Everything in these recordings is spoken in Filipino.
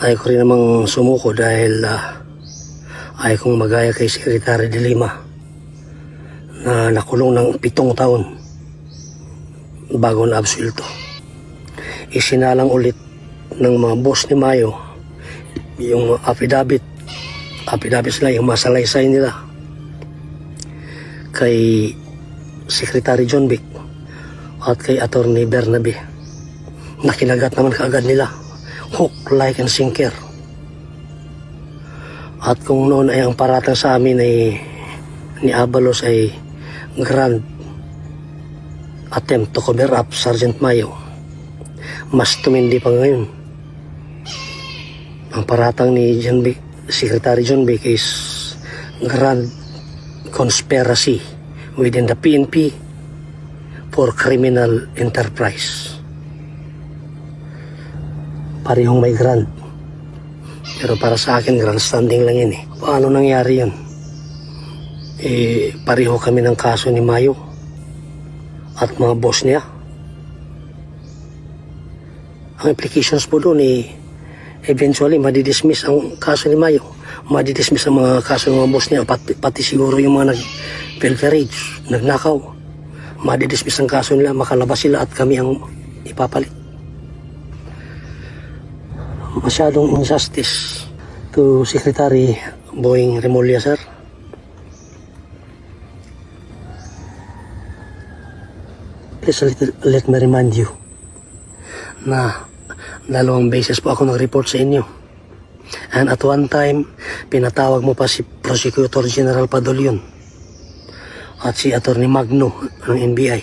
Ayaw ko rin namang sumuko dahil ayaw kong magaya kay Secretary de Lima na nakulong ng 7 taon bago na absuelto. Isinalang ulit ng mga boss ni Mayo yung affidavit sila, yung masalaysay nila kay Secretary John Vic at kay Attorney Bernabe na kinagat naman kaagad nila hook, line and sinker. At kung noon ay ang paratang sa amin ay ni Abalos ay grand attempt to cover up Sergeant Mayo, mas tumindi pa ngayon. Ang paratang ni Secretary John Vic is grand conspiracy within the PNP for criminal enterprise. Parehong may grand. Pero para sa akin, grandstanding lang yun eh. Paano nangyari yun? Pareho kami ng kaso ni Mayo at mga boss niya. Ang implications po doon eventually madidismiss ang kaso ni Mayo, madidismiss ang mga kaso ng mga boss niya, pati siguro yung mga nag-pilferage, nagnakaw, madidismiss ang kaso nila, makalabas sila at kami ang ipapalit. Masyadong injustice to Secretary Boying Remulla, sir. Please let me remind you na 2 beses po ako nag-report sa inyo. And at one time, pinatawag mo pa si Prosecutor General Padulyon at si Attorney Magno ng NBI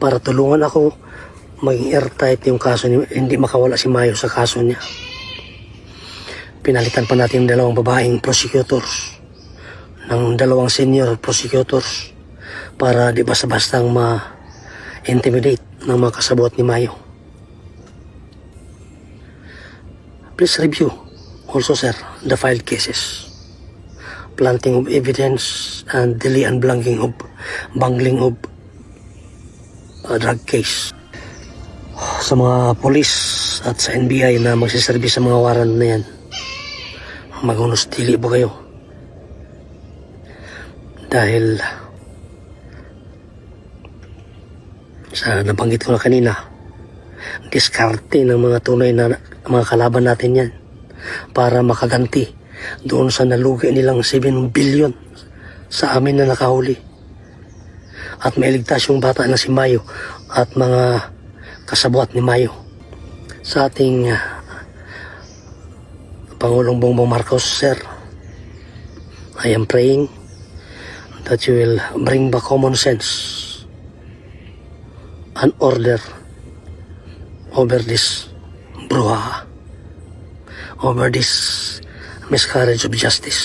para tulungan ako maging airtight yung kaso niya, hindi makawala si Mayo sa kaso niya. Pinalitan pa natin 2 babaeng prosecutors ng 2 senior prosecutors para di basta-bastang ma-intimidate ng mga kasabot ni Mayo. Please review also, sir, the filed cases, planting of evidence and delay and bungling of drug case. Sa mga polis at sa NBI na magsiserbi sa mga warrant na yan, magunostili po kayo. Dahil sa nabanggit ko na kanina, diskarte ng mga tunay na mga kalaban natin yan para makaganti doon sa nalugi nilang 7 billion sa amin na nakahuli at mailigtas yung bata na si Mayo at mga kasabwat ni Mayo. Sa ating Pangulong Bongbong Marcos, sir, I am praying that you will bring back common sense and order over this brouhaha, over this miscarriage of justice.